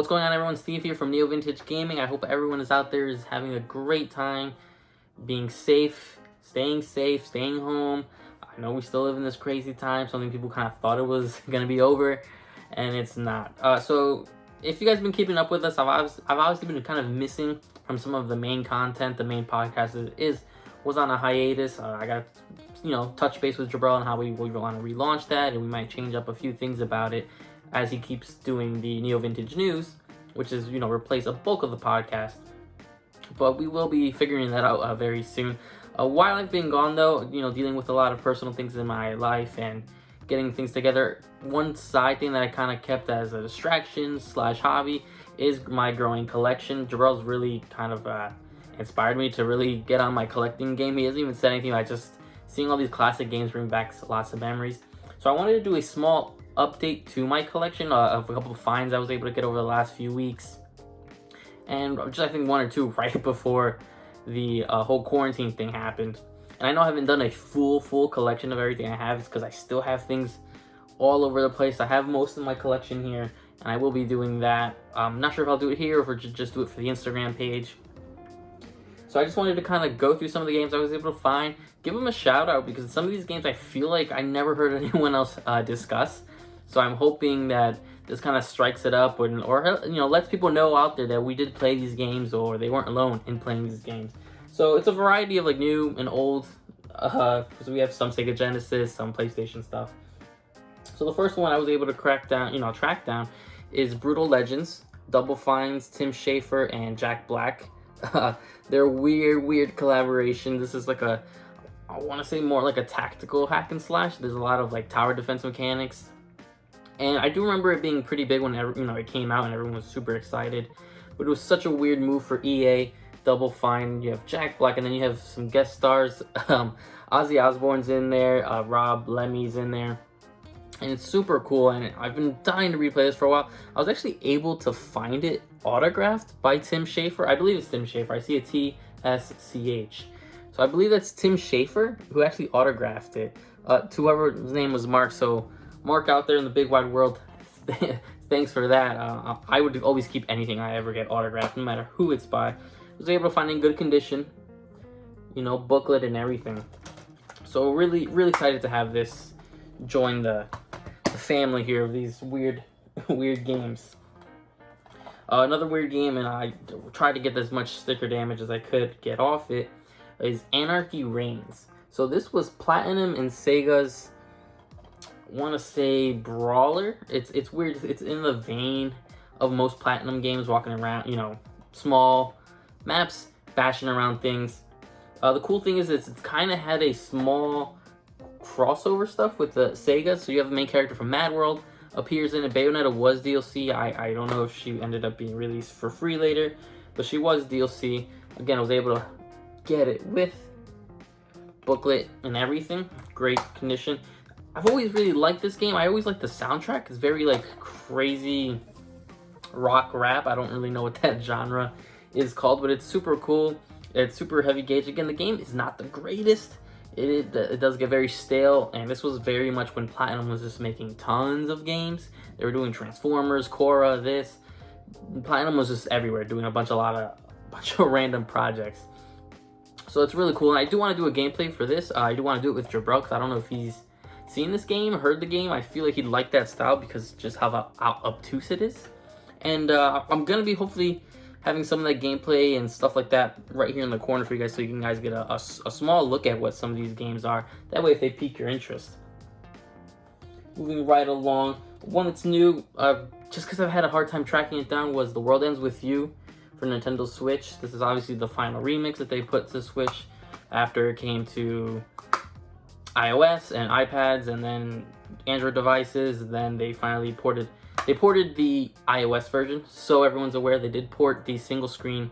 What's going on, everyone? Steve here from Neo Vintage Gaming. I hope everyone is out there is having a great time, being safe, staying home. I know we still live in this crazy time. Something people kind of thought it was going to be over, and it's not. So if you guys have been keeping up with us, I've obviously been kind of missing from some of the main content. The main podcast was on a hiatus. I got touch base with Jabril on how we want to relaunch that, and we might change up a few things about it as he keeps doing the Neo Vintage News, which is, replace a bulk of the podcast. But we will be figuring that out very soon. While I've been gone, though, dealing with a lot of personal things in my life and getting things together, one side thing that I kind of kept as a distraction / hobby is my growing collection. Jabril's really kind of inspired me to really get on my collecting game. He hasn't even said anything. I just seeing all these classic games bring back lots of memories. So I wanted to do a small update to my collection of a couple of finds I was able to get over the last few weeks, and just I think one or two right before the whole quarantine thing happened. And I know I haven't done a full collection of everything I have. It's because I still have things all over the place. I have most of my collection here, and I will be doing that. I'm not sure if I'll do it here or if just do it for the Instagram page. So I just wanted to kind of go through some of the games I was able to find, give them a shout out, because some of these games I feel like I never heard anyone else discuss. So I'm hoping that this kind of strikes it up, or lets people know out there that we did play these games, or they weren't alone in playing these games. So it's a variety of like new and old. So we have some Sega Genesis, some PlayStation stuff. So the first one I was able to track down is Brutal Legends, Double Fines, Tim Schafer and Jack Black. They're weird collaboration. This is like I want to say more like a tactical hack and slash. There's a lot of like tower defense mechanics. And I do remember it being pretty big when it came out and everyone was super excited. But it was such a weird move for EA. Double Fine, you have Jack Black, and then you have some guest stars. Ozzy Osbourne's in there, Rob Lemmy's in there. And it's super cool, and I've been dying to replay this for a while. I was actually able to find it autographed by Tim Schafer. I believe it's Tim Schafer. I see a T-S-C-H. So I believe that's Tim Schafer who actually autographed it. To whoever his name was Mark. So Mark out there in the big wide world, thanks for that. I would always keep anything I ever get autographed, no matter who it's by. I was able to find it in good condition, booklet and everything. So really excited to have this join the family here of these weird games. Another weird game, and I tried to get as much sticker damage as I could get off it, is Anarchy Reigns. So this was Platinum and Sega's, want to say, brawler. It's weird. It's in the vein of most Platinum games, walking around, small maps, bashing around things. The cool thing is it's kind of had a small crossover stuff with the Sega. So you have the main character from Mad World appears in it. Bayonetta was DLC. I don't know if she ended up being released for free later, but she was DLC. Again, I was able to get it with booklet and everything. Great condition. I've always really liked this game. I always like the soundtrack. It's very like crazy rock rap. I don't really know what that genre is called, but it's super cool. It's super heavy gauge. Again, the game is not the greatest. It does get very stale, and this was very much when Platinum was just making tons of games. They were doing Transformers, Korra, this. Platinum was just everywhere, doing a bunch of random projects. So it's really cool, and I do want to do a gameplay for this. I do want to do it with Jabril, because I don't know if he's seen this game, heard the game. I feel like he'd like that style because just how obtuse it is. And I'm going to be hopefully having some of that gameplay and stuff like that right here in the corner for you guys, so you can guys get a small look at what some of these games are. That way, if they pique your interest. Moving right along, one that's new, just because I've had a hard time tracking it down, was The World Ends With You for Nintendo Switch. This is obviously the final remix that they put to Switch after it came to iOS and iPads and then Android devices. Then they finally ported the iOS version. So everyone's aware, they did port the single screen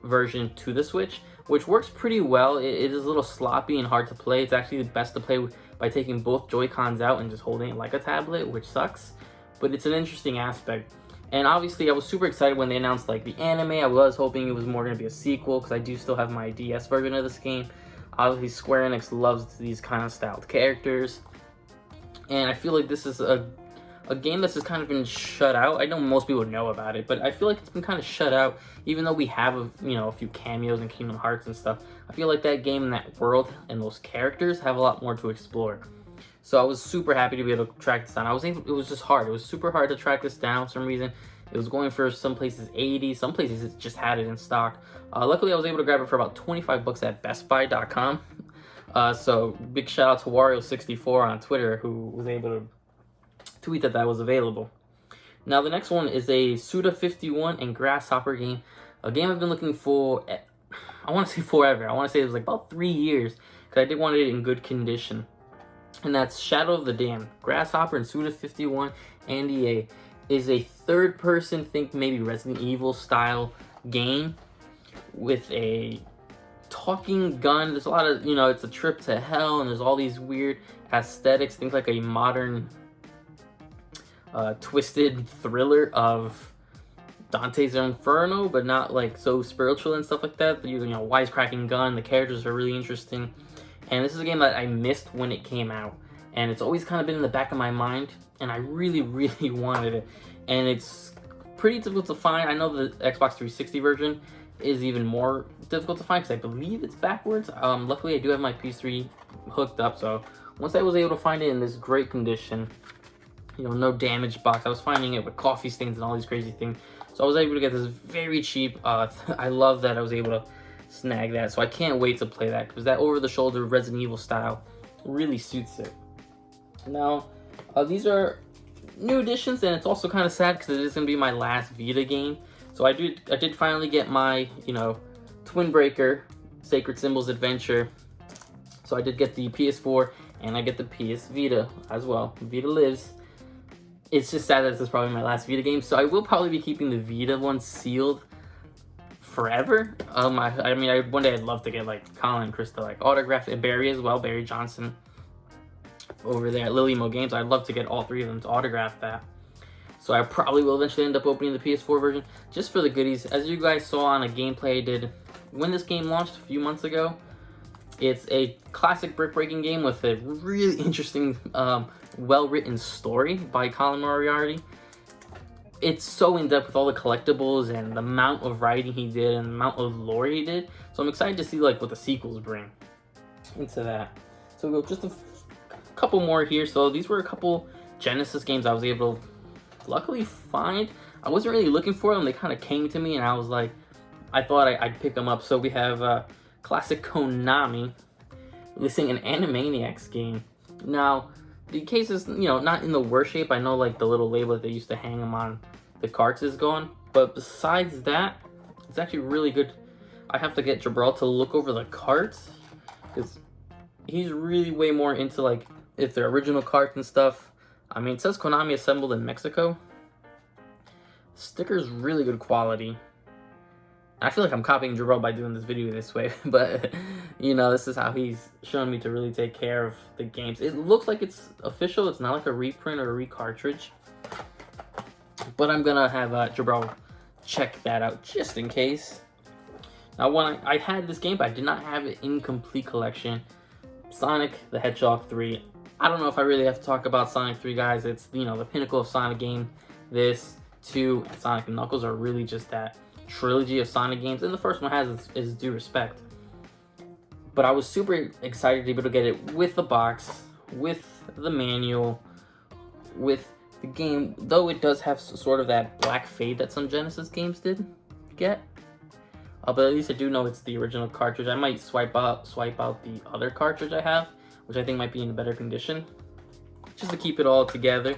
version to the Switch, which works pretty well. It is a little sloppy and hard to play. It's actually the best to play by taking both Joy-Cons out and just holding it like a tablet, which sucks, but it's an interesting aspect. And obviously I was super excited when they announced like the anime. I was hoping it was more going to be a sequel, because I do still have my DS version of this game. Obviously Square Enix loves these kind of styled characters, and I feel like this is a a game that's just kind of been shut out. I know most people know about it, but I feel like it's been kind of shut out, even though we have a few cameos in Kingdom Hearts and stuff. I feel like that game and that world and those characters have a lot more to explore. So I was super happy to be able to track this down. It was just hard. It was super hard to track this down for some reason. It was going for some places 80, some places it just had it in stock. Luckily, I was able to grab it for about 25 bucks at BestBuy.com. So big shout out to Wario64 on Twitter, who was able to tweet that was available. Now the next one is a Suda51 and Grasshopper game. A game I've been looking for, I want to say forever. I want to say it was like about 3 years, because I did want it in good condition. And that's Shadow of the Dam. Grasshopper and Suda51 and EA is a third-person, think maybe Resident Evil style game with a talking gun. There's a lot of, it's a trip to hell, and there's all these weird aesthetics. Think like a modern twisted thriller of Dante's Inferno, but not like so spiritual and stuff like that. Wisecracking gun. The characters are really interesting. And this is a game that I missed when it came out, and it's always kind of been in the back of my mind, and I really, really wanted it. And it's pretty difficult to find. I know the Xbox 360 version is even more difficult to find because I believe it's backwards. Luckily, I do have my PS3 hooked up, so once I was able to find it in this great condition, no damaged box, I was finding it with coffee stains and all these crazy things. So I was able to get this very cheap. I love that I was able to snag that, so I can't wait to play that, because that over-the-shoulder Resident Evil style really suits it. Now, these are new additions, and it's also kind of sad because it is going to be my last Vita game. So I did finally get my, Twin Breaker Sacred Symbols Adventure. So I did get the PS4, and I get the PS Vita as well. Vita lives. It's just sad that this is probably my last Vita game, so I will probably be keeping the Vita one sealed forever. One day I'd love to get like Colin and Krista like autographed, and Barry as well, Barry Johnson over there at Lily Mo Games. I'd love to get all three of them to autograph that. So I probably will eventually end up opening the PS4 version just for the goodies. As you guys saw on a gameplay I did when this game launched a few months ago, it's a classic brick breaking game with a really interesting, well-written story by Colin Moriarty. It's so in-depth with all the collectibles and the amount of writing he did and the amount of lore he did. So I'm excited to see like what the sequels bring into that. So we'll go just a couple more here. So these were a couple Genesis games I was able to luckily find. I wasn't really looking for them. They kind of came to me, and I was like, I thought I'd pick them up. So we have classic Konami listing an Animaniacs game. Now, the case is, not in the worst shape. I know like the little label that they used to hang them on the carts is gone, but besides that, it's actually really good. I have to get Jabral to look over the carts, because he's really way more into like if they're original carts and stuff. I mean, it says Konami assembled in Mexico. Sticker's really good quality. I feel like I'm copying Jabral by doing this video this way, but this is how he's shown me to really take care of the games. It looks like it's official. It's not like a reprint or a re-cartridge. But I'm gonna have Jabral check that out just in case. Now, when I had this game, but I did not have it in complete collection. Sonic the Hedgehog 3. I don't know if I really have to talk about Sonic 3, guys. It's, the pinnacle of Sonic game. This, 2, and Sonic and Knuckles are really just that trilogy of Sonic games. And the first one has its due respect. But I was super excited to be able to get it with the box, with the manual, with the game, though it does have sort of that black fade that some Genesis games did get. But at least I do know it's the original cartridge. I might swipe out the other cartridge I have, which I think might be in better condition, just to keep it all together.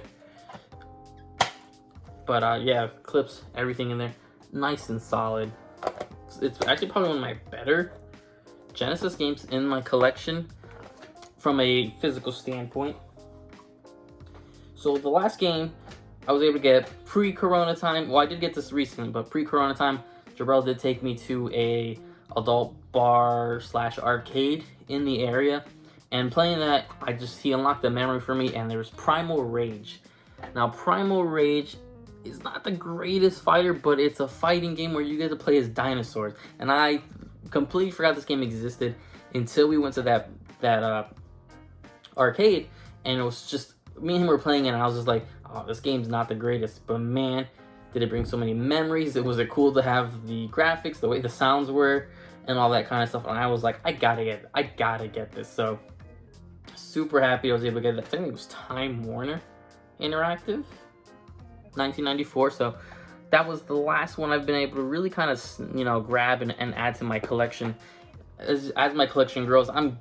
But yeah, clips, everything in there, nice and solid. It's actually probably one of my better Genesis games in my collection from a physical standpoint. So the last game I was able to get pre-Corona time. Well, I did get this recently, but pre-Corona time, Jabral did take me to a adult bar / arcade in the area, and playing that, he unlocked the memory for me, and there was Primal Rage. Now, Primal Rage is not the greatest fighter, but it's a fighting game where you get to play as dinosaurs, and I completely forgot this game existed until we went to that arcade, and it was just me and him were playing it, and I was just like, This game's not the greatest, but man, did it bring so many memories. It was cool to have the graphics, the way the sounds were, and all that kind of stuff. And I was like, I gotta get this. So super happy I was able to get that. I think it was Time Warner Interactive, 1994. So that was the last one I've been able to really kind of, grab and add to my collection. As my collection grows, I'm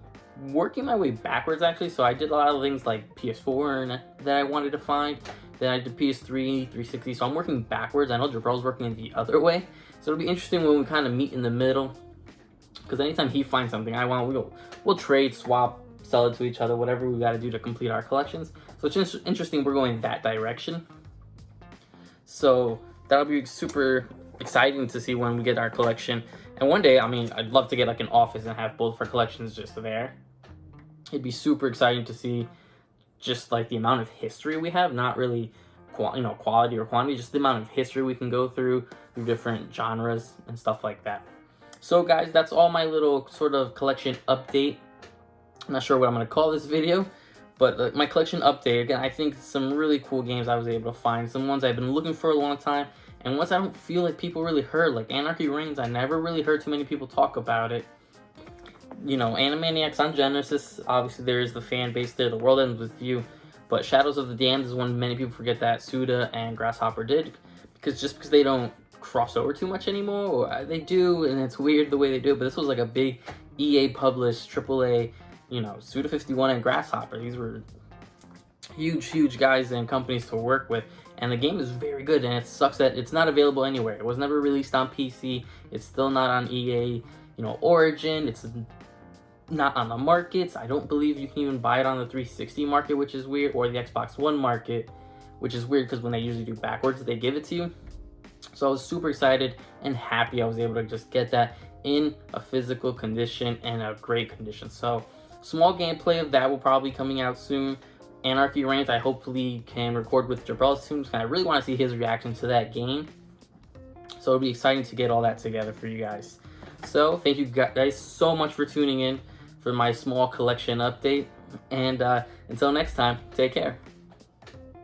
working my way backwards actually. So I did a lot of things like PS4 that I wanted to find. Then I did PS3, 360. So I'm working backwards. I know Jabral's working in the other way. So it'll be interesting when we kind of meet in the middle. Because anytime he finds something I want, we'll trade, swap, sell it to each other, whatever we got to do to complete our collections. So it's interesting we're going that direction. So that'll be super exciting to see when we get our collection. And one day, I mean, I'd love to get like an office and have both of our collections just there. It'd be super exciting to see just like the amount of history we have, not really quality or quantity, just the amount of history we can go through different genres and stuff like that. So guys, that's all my little sort of collection update. I'm not sure what I'm going to call this video, but my collection update, again, I think some really cool games I was able to find, some ones I've been looking for a long time, and ones I don't feel like people really heard, like Anarchy Reigns. I never really heard too many people talk about it. Animaniacs on Genesis, obviously there is the fan base there, The World Ends With You, but Shadows of the Damned is one many people forget that Suda and Grasshopper did, because they don't cross over too much anymore, or they do, and it's weird the way they do it, but this was like a big EA published AAA, Suda 51 and Grasshopper. These were huge guys and companies to work with, and the game is very good, and it sucks that it's not available anywhere. It was never released on PC, it's still not on EA, Origin, it's not on the markets. I don't believe you can even buy it on the 360 market, which is weird, or the Xbox One market, which is weird because when they usually do backwards, they give it to you. So I was super excited and happy I was able to just get that in a physical condition and a great condition. So small gameplay of that will probably be coming out soon. Anarchy Reigns, I hopefully can record with Jabral soon because I really want to see his reaction to that game. So it'll be exciting to get all that together for you guys. So thank you guys so much for tuning in for my small collection update. And until next time, take care.